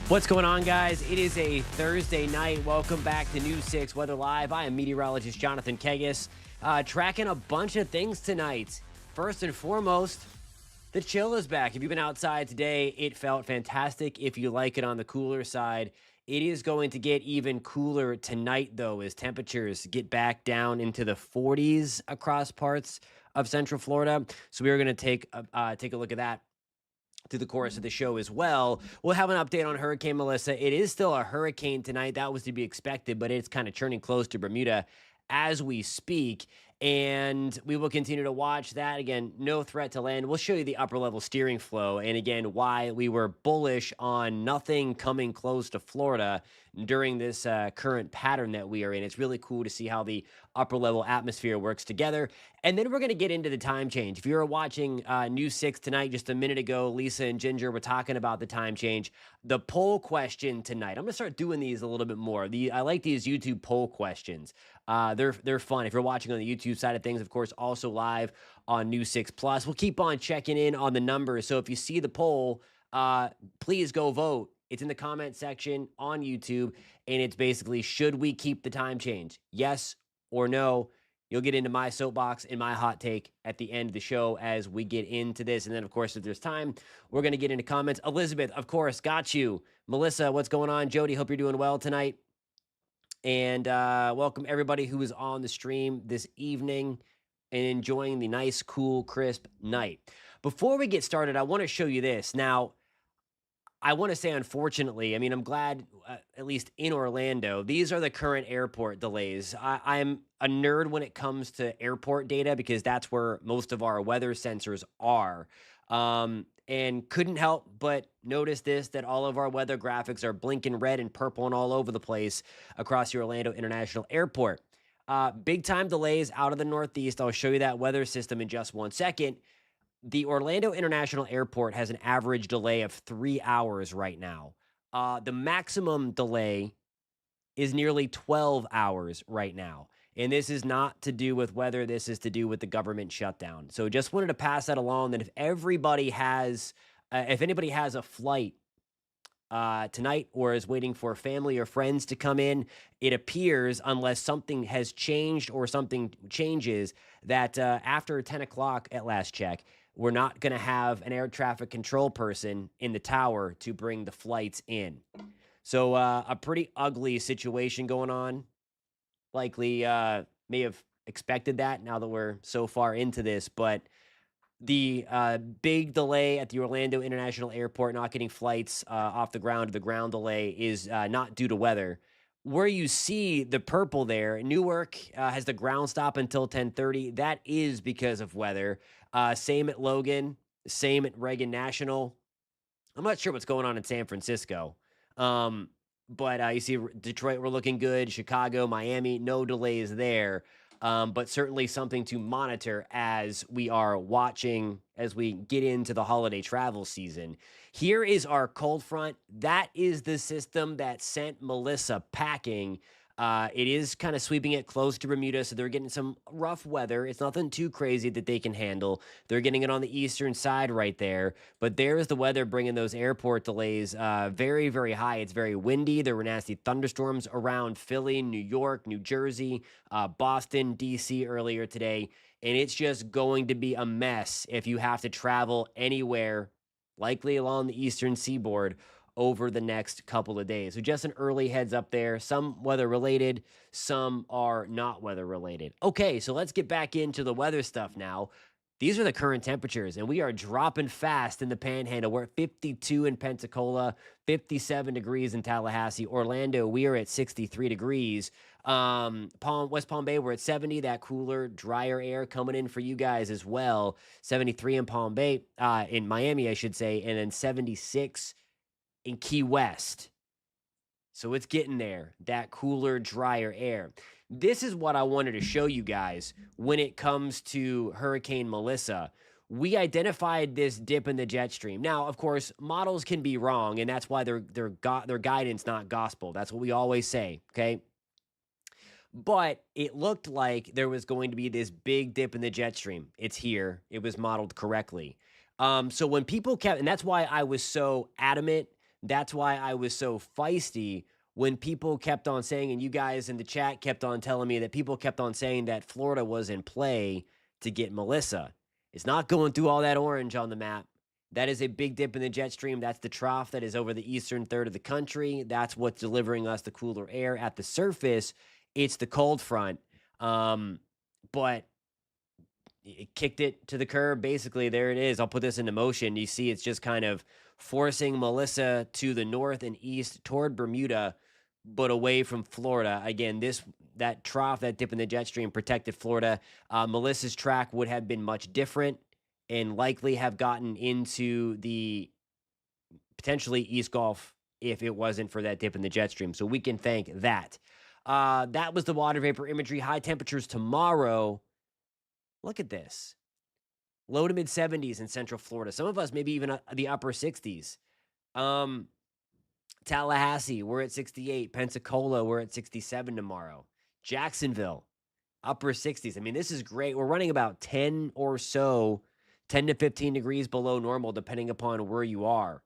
What's going on, guys? It is a Thursday night. Welcome back to News 6 Weather Live. I am meteorologist Jonathan Kegges, tracking a bunch of things tonight. First and foremost, the chill is back. If you've been outside today, it felt fantastic. If you like it on the cooler side, it is going to get even cooler tonight, though, as temperatures get back down into the 40s across parts of Central Florida. So we are going to take a look at that through the course of the show as well. We'll have an update on Hurricane Melissa. It is still a hurricane tonight. That was to be expected, but it's kind of churning close to Bermuda as we speak. And we will continue to watch that. Again, no threat to land. We'll show you the upper level steering flow. And again, why we were bullish on nothing coming close to Florida during this current pattern that we are in. It's really cool to see how the upper level atmosphere works together. And then we're going to get into the time change. If you were watching News 6 tonight, just a minute ago, Lisa and Ginger were talking about the time change. The poll question tonight, I'm going to start doing these a little bit more. I like these YouTube poll questions. They're fun. If you're watching on the YouTube side of things, of course, also live on News 6 Plus. We'll keep on checking in on the numbers. So if you see the poll, please go vote. It's in the comment section on YouTube, and it's basically, should we keep the time change? Yes or no? You'll get into my soapbox and my hot take at the end of the show as we get into this. And then, of course, if there's time, we're going to get into comments. Elizabeth, of course, got you. Melissa, what's going on? Jody, hope you're doing well tonight. And welcome everybody who is on the stream this evening and enjoying the nice, cool, crisp night. Before we get started, I want to show you this. Now, I want to say, unfortunately, I mean, I'm glad, at least in Orlando, these are the current airport delays. I'm a nerd when it comes to airport data because that's where most of our weather sensors are. And couldn't help but notice this, that all of our weather graphics are blinking red and purple and all over the place across the Orlando International Airport. Big time delays out of the Northeast. I'll show you that weather system in just 1 second. The Orlando International Airport has an average delay of 3 hours right now. The maximum delay is nearly 12 hours right now. And this is not to do with weather. This is to do with the government shutdown. So just wanted to pass that along, that if anybody has a flight tonight or is waiting for family or friends to come in, it appears, unless something has changed or something changes, that after 10 o'clock at last check, we're not going to have an air traffic control person in the tower to bring the flights in. So a pretty ugly situation going on. Likely may have expected that now that we're so far into this, but the big delay at the Orlando International Airport, not getting flights off the ground, the ground delay is not due to weather. Where you see the purple there, Newark has the ground stop until 10:30. That is because of weather. Same at Logan, same at Reagan National. I'm not sure what's going on in San Francisco. But you see Detroit, we're looking good. Chicago, Miami, no delays there. But certainly something to monitor as we are watching, as we get into the holiday travel season. Here is our cold front. That is the system that sent Melissa packing. It is kind of sweeping it close to Bermuda, so they're getting some rough weather. It's nothing too crazy that they can handle. They're getting it on the eastern side right there, but there's the weather bringing those airport delays very, very high. It's very windy. There were nasty thunderstorms around Philly, New York, New Jersey, Boston, D.C. earlier today, and it's just going to be a mess if you have to travel anywhere, likely along the eastern seaboard, over the next couple of days. So just an early heads up there. Some weather related, some are not weather related. Okay, so let's get back into the weather stuff now. These are the current temperatures, and we are dropping fast in the Panhandle. We're at 52 in Pensacola, 57 degrees in Tallahassee. Orlando, we are at 63 degrees. West Palm Bay, we're at 70. That cooler, drier air coming in for you guys as well. 73 in Palm Bay, in Miami, I should say, and then 76 in Key West. So it's getting there, that cooler, drier air. This is what I wanted to show you guys when it comes to Hurricane Melissa. We identified this dip in the jet stream. Now, of course, models can be wrong, and that's why they're guidance, not gospel. That's what we always say, okay? But it looked like there was going to be this big dip in the jet stream. It's here. It was modeled correctly. So when people kept, and that's why I was so adamant That's why I was so feisty when people kept on saying, and you guys in the chat kept on telling me that people kept on saying that Florida was in play to get Melissa. It's not going through all that orange on the map. That is a big dip in the jet stream. That's the trough that is over the eastern third of the country. That's what's delivering us the cooler air. At the surface, it's the cold front. But it kicked it to the curb. Basically, there it is. I'll put this into motion. You see, it's just kind of forcing Melissa to the north and east toward Bermuda, but away from Florida. Again, that trough, that dip in the jet stream protected Florida. Melissa's track would have been much different and likely have gotten into the potentially East Gulf if it wasn't for that dip in the jet stream. So we can thank that. That was the water vapor imagery. High temperatures tomorrow. Look at this. Low to mid 70s in Central Florida. Some of us maybe even the upper 60s. Tallahassee, we're at 68. Pensacola, we're at 67 tomorrow. Jacksonville, upper 60s. I mean, this is great. We're running about 10 or so, 10 to 15 degrees below normal, depending upon where you are.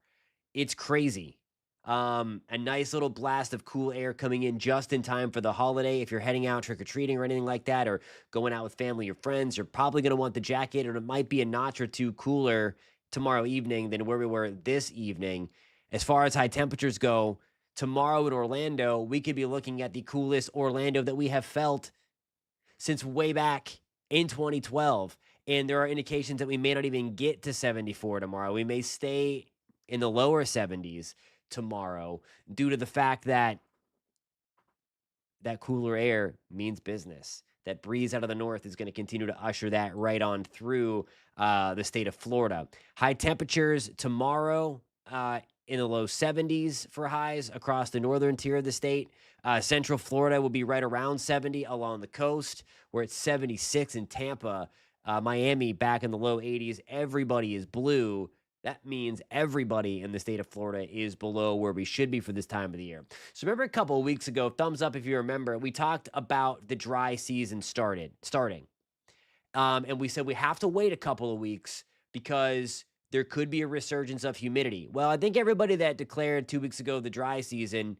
It's crazy. A nice little blast of cool air coming in just in time for the holiday. If you're heading out trick-or-treating or anything like that, or going out with family or friends, you're probably going to want the jacket, or it might be a notch or two cooler tomorrow evening than where we were this evening. As far as high temperatures go, tomorrow in Orlando, we could be looking at the coolest Orlando that we have felt since way back in 2012. And there are indications that we may not even get to 74 tomorrow. We may stay in the lower 70s tomorrow due to the fact that that cooler air means business. That breeze out of the north is going to continue to usher that right on through the state of Florida. High temperatures tomorrow in the low 70s for highs across the northern tier of the state. Central Florida will be right around 70 along the coast. We're at 76 in Tampa. Miami back in the low 80s. Everybody is blue. That means everybody in the state of Florida is below where we should be for this time of the year. So remember a couple of weeks ago, thumbs up if you remember, we talked about the dry season starting. And we said we have to wait a couple of weeks because there could be a resurgence of humidity. Well, I think everybody that declared 2 weeks ago the dry season,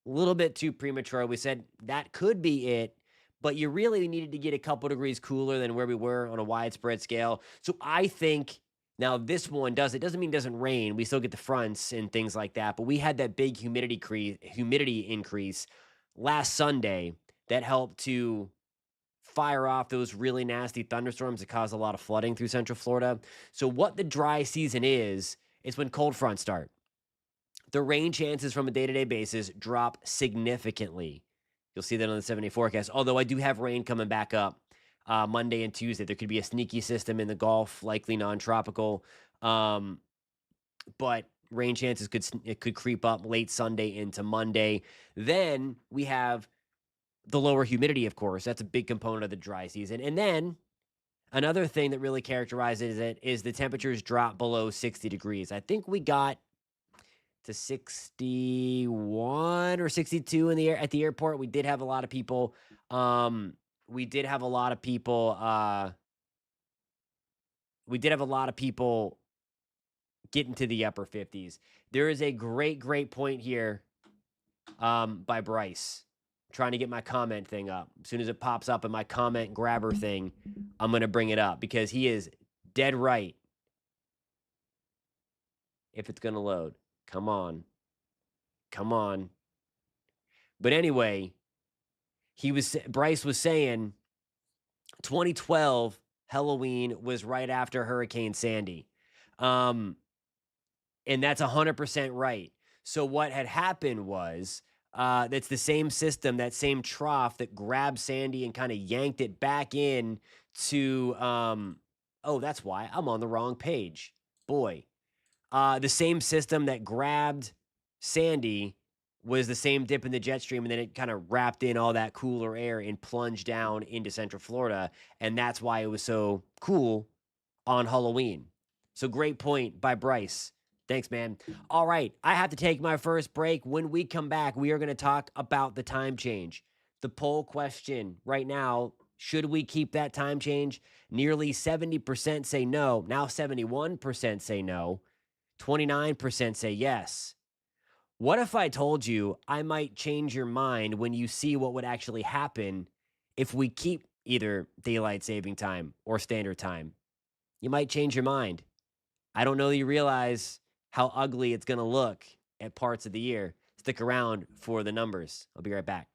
a little bit too premature. We said that could be it, but you really needed to get a couple degrees cooler than where we were on a widespread scale. So I think now this one doesn't mean it doesn't rain. We still get the fronts and things like that, but we had that big humidity increase last Sunday that helped to fire off those really nasty thunderstorms that caused a lot of flooding through Central Florida. So what the dry season is when cold fronts start. The rain chances from a day-to-day basis drop significantly. You'll see that on the 7-day forecast, although I do have rain coming back up Monday and Tuesday. There could be a sneaky system in the Gulf, likely non-tropical, but rain chances could creep up late Sunday into Monday. Then we have the lower humidity, of course. That's a big component of the dry season. And then another thing that really characterizes it is the temperatures drop below 60 degrees. I think we got to 61 or 62 in the air at the airport. We did have a lot of people. We did have a lot of people getting to the upper 50s. There is a great point here by Bryce. I'm trying to get my comment thing up. As soon as it pops up in my comment grabber thing, I'm going to bring it up because he is dead right. If it's going to load. Come on. But anyway, Bryce was saying 2012 Halloween was right after Hurricane Sandy. And that's 100% right. So what had happened was that's the same system, that same trough that grabbed Sandy and kind of yanked it back in to that's why I'm on the wrong page. Boy. The same system that grabbed Sandy was the same dip in the jet stream, and then it kind of wrapped in all that cooler air and plunged down into Central Florida, and that's why it was so cool on Halloween. So great point by Bryce. Thanks, man. All right, I have to take my first break. When we come back, we are going to talk about the time change. The poll question right now, should we keep that time change? Nearly 70% say no. Now 71% say no. 29% say yes. What if I told you I might change your mind when you see what would actually happen if we keep either daylight saving time or standard time? You might change your mind. I don't know that you realize how ugly it's going to look at parts of the year. Stick around for the numbers. I'll be right back.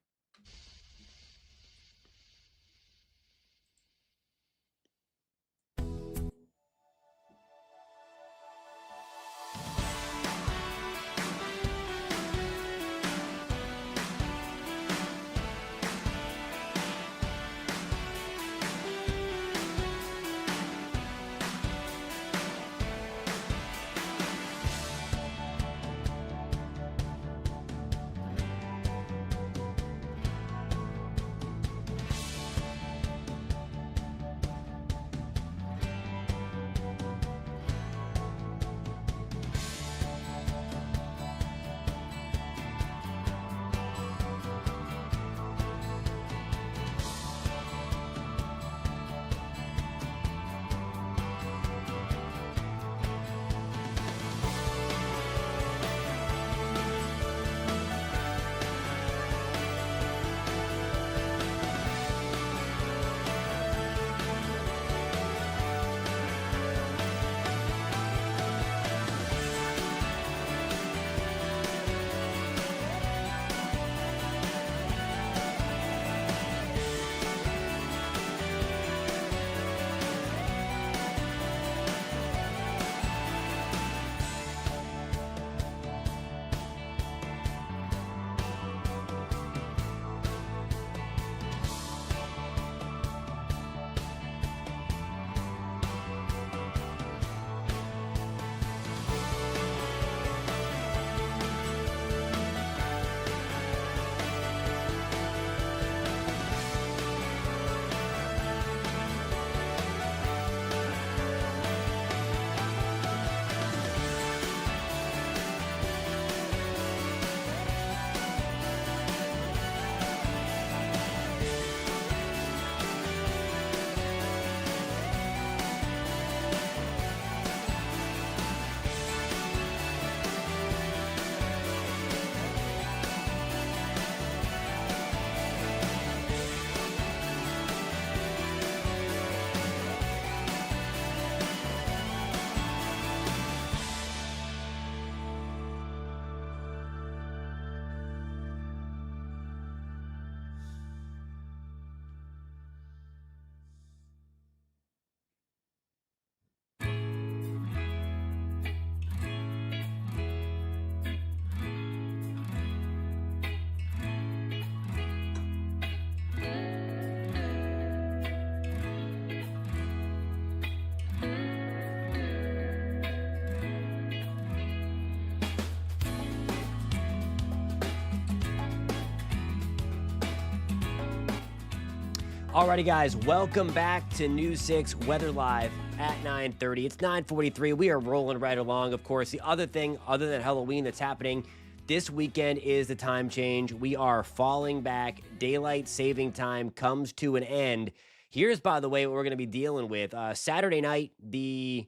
Alrighty, guys, welcome back to News 6 Weather Live at 9:30. It's 9:43. We are rolling right along. Of course, the other thing, other than Halloween, that's happening this weekend is the time change. We are falling back. Daylight saving time comes to an end. Here's, by the way, what we're going to be dealing with. Saturday night, the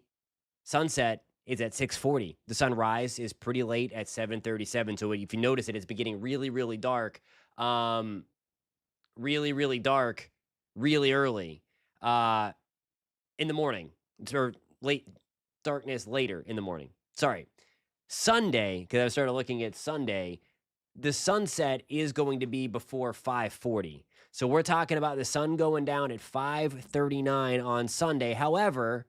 sunset is at 6:40. The sunrise is pretty late at 7:37. So if you notice it, it's beginning really, really dark. Really, really dark, really early in the morning, or late darkness later in the morning. Sorry. Sunday, because I started looking at Sunday, the sunset is going to be before 5:40. So we're talking about the sun going down at 5:39 on Sunday. However,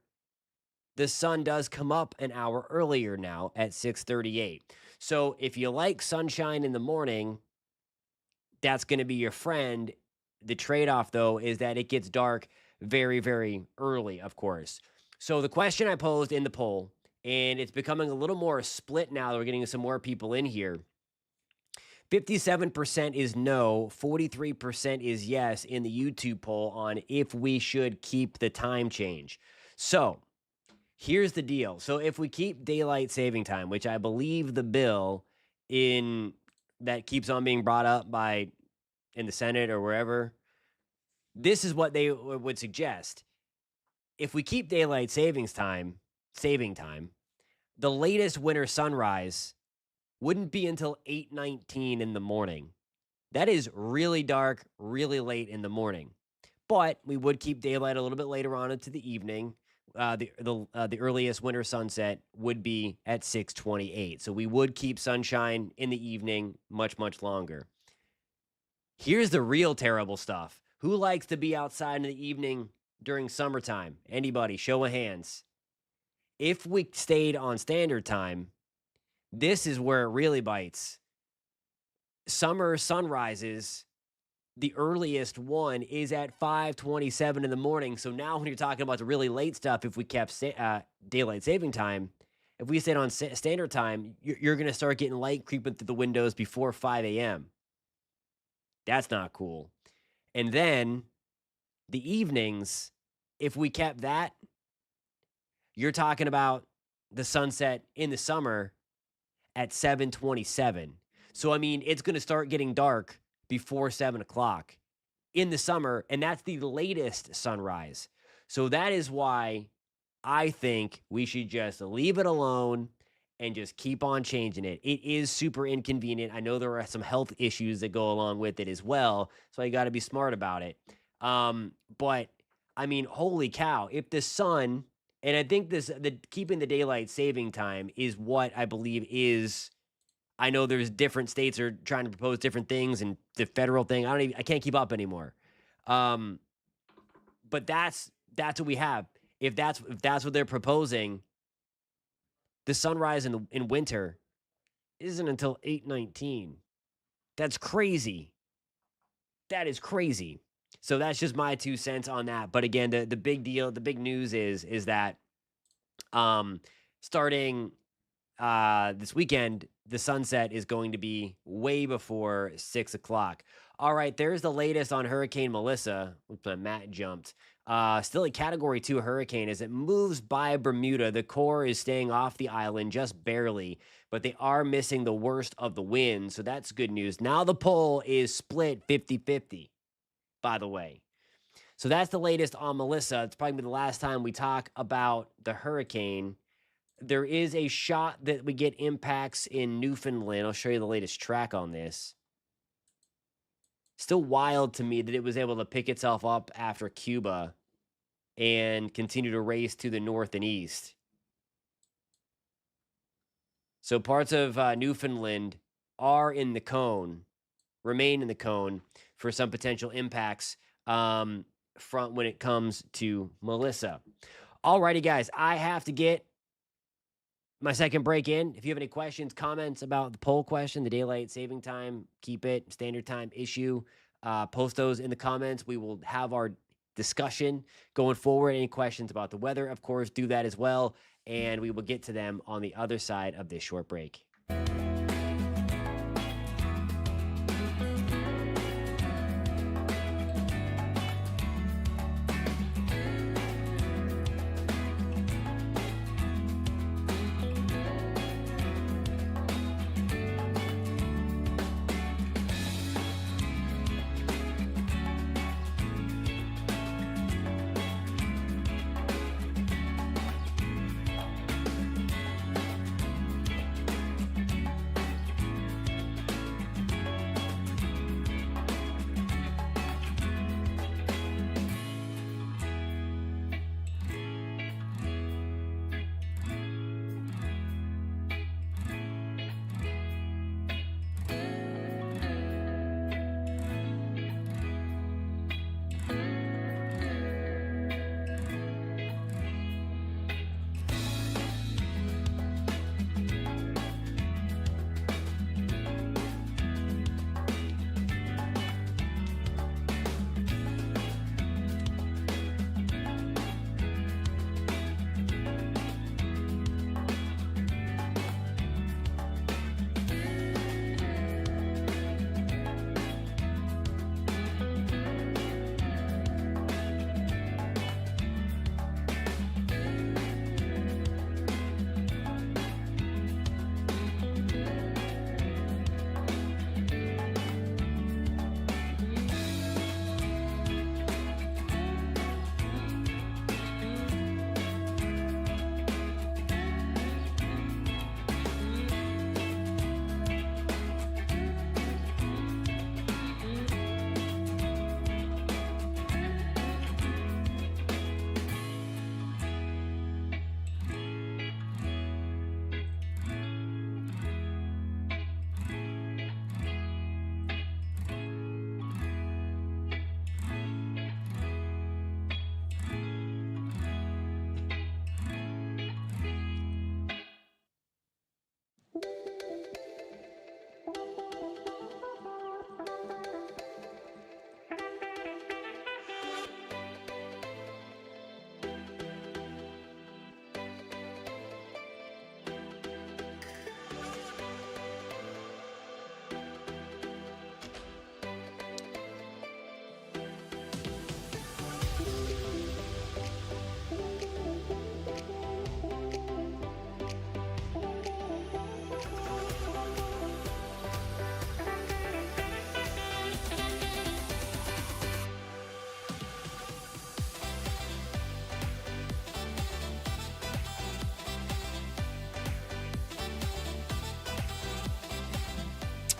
the sun does come up an hour earlier now at 6:38. So if you like sunshine in the morning, that's going to be your friend. The trade-off, though, is that it gets dark very, very early, of course. So the question I posed in the poll, and it's becoming a little more split now that we're getting some more people in here. 57% is no, 43% is yes in the YouTube poll on if we should keep the time change. So here's the deal. So if we keep daylight saving time, which I believe the bill in that keeps on being brought up by in the Senate or wherever, this is what they would suggest. If we keep daylight saving time, the latest winter sunrise wouldn't be until 8:19 in the morning. That is really dark, really late in the morning. But we would keep daylight a little bit later on into the evening. The earliest winter sunset would be at 6:28. So we would keep sunshine in the evening much longer. Here's the real terrible stuff. Who likes to be outside in the evening during summertime? Anybody? Show of hands. If we stayed on standard time, this is where it really bites. Summer sunrises, the earliest one is at 5:27 in the morning. So now when you're talking about the really late stuff, if we kept daylight saving time, if we stayed on standard time, you're going to start getting light creeping through the windows before 5 a.m. That's not cool. And then the evenings, if we kept that, you're talking about the sunset in the summer at 7:27. So, I mean, it's going to start getting dark before 7 o'clock in the summer, and that's the latest sunrise. So that is why I think we should just leave it alone and just keep on changing it. It is super inconvenient. I know there are some health issues that go along with it as well, so you got to be smart about it. But I mean, holy cow, if the sun, and I think keeping the daylight saving time is what I believe is, I know there's different states are trying to propose different things, and the federal thing, I can't keep up anymore. But that's what we have. If that's what they're proposing, the sunrise in winter isn't until 8:19. That's crazy. That is crazy. So that's just my 2 cents on that. But again, the big deal, the big news is that starting this weekend, the sunset is going to be way before 6 o'clock. All right, there's the latest on Hurricane Melissa. Oops, my mat jumped. Still a Category 2 hurricane as it moves by Bermuda. The core is staying off the island just barely, but they are missing the worst of the wind, so that's good news. Now the pole is split 50-50, by the way. So that's the latest on Melissa. It's probably the last time we talk about the hurricane. There is a shot that we get impacts in Newfoundland. I'll show you the latest track on this. Still wild to me that it was able to pick itself up after Cuba and continue to race to the north and east. So parts of Newfoundland are in the cone, remain in the cone for some potential impacts from when it comes to Melissa. Alrighty, guys, I have to get my second break in. If you have any questions, comments about the poll question, the daylight saving time, keep it, standard time issue, post those in the comments. We will have our discussion going forward. Any questions about the weather, of course, do that as well. And we will get to them on the other side of this short break.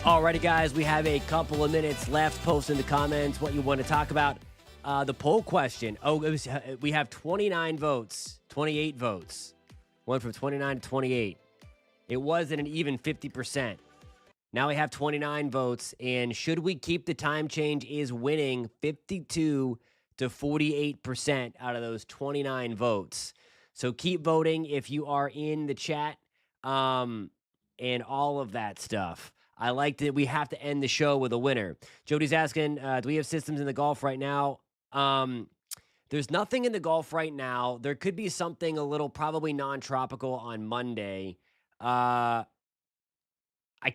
Alrighty, guys, we have a couple of minutes left. Post in the comments what you want to talk about. The poll question. We have 29 votes, 28 votes. Went from 29 to 28. It was at an even 50%. Now we have 29 votes, and should we keep the time change is winning 52 to 48% out of those 29 votes. So keep voting if you are in the chat and all of that stuff. I like that we have to end the show with a winner. Jody's asking, do we have systems in the Gulf right now? There's nothing in the Gulf right now. There could be something a little probably non-tropical on Monday. I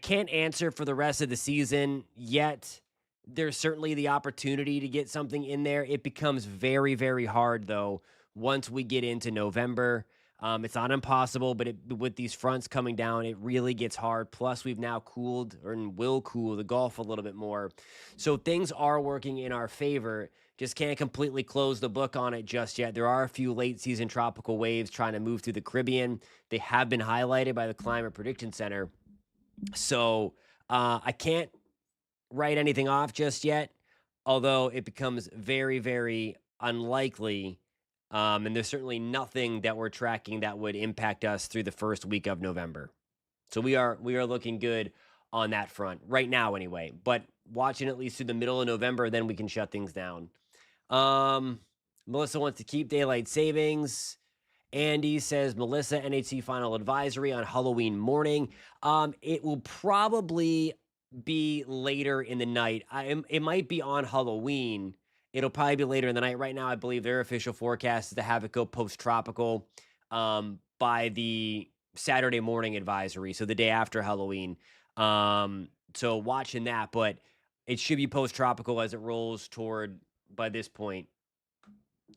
can't answer for the rest of the season yet. There's certainly the opportunity to get something in there. It becomes very, very hard, though, once we get into November. It's not impossible, but with these fronts coming down, it really gets hard. Plus, we've now cooled or will cool the Gulf a little bit more. So things are working in our favor. Just can't completely close the book on it just yet. There are a few late season tropical waves trying to move through the Caribbean. They have been highlighted by the Climate Prediction Center. So I can't write anything off just yet, although it becomes very, very unlikely. And there's certainly nothing that we're tracking that would impact us through the first week of November. So we are looking good on that front right now anyway, but watching at least through the middle of November, then we can shut things down. Melissa wants to keep daylight savings. Andy says, Melissa, NHC final advisory on Halloween morning. It will probably be later in the night. It might be on Halloween. It'll probably be later in the night. Right now, I believe their official forecast is to have it go post-tropical by the Saturday morning advisory, so the day after Halloween. So watching that, but it should be post-tropical as it rolls toward, by this point,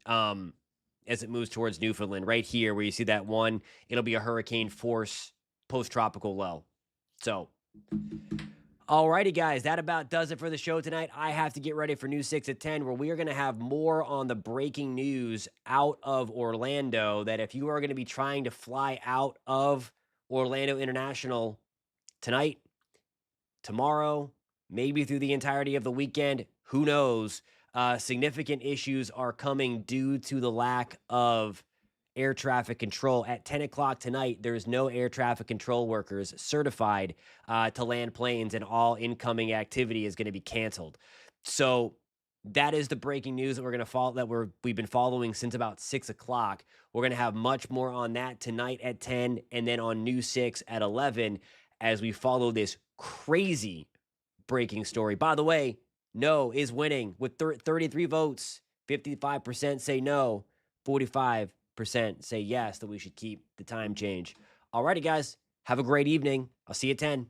as it moves towards Newfoundland. Right here, where you see that one, it'll be a hurricane force post-tropical low. So, alrighty, guys, that about does it for the show tonight. I have to get ready for News 6 at 10, where we are going to have more on the breaking news out of Orlando, that if you are going to be trying to fly out of Orlando International tonight, tomorrow, maybe through the entirety of the weekend, who knows? Significant issues are coming due to the lack of air traffic control. At 10 o'clock tonight, there's no air traffic control workers certified to land planes, and all incoming activity is going to be canceled. So that is the breaking news that we're going to follow, that we've been following since about 6 o'clock. We're going to have much more on that tonight at 10, and then on News 6 at 11 as we follow this crazy breaking story. By the way, no is winning with 33 votes. 55% say no. 45% say yes, that we should keep the time change. Alrighty, guys. Have a great evening. I'll see you at 10.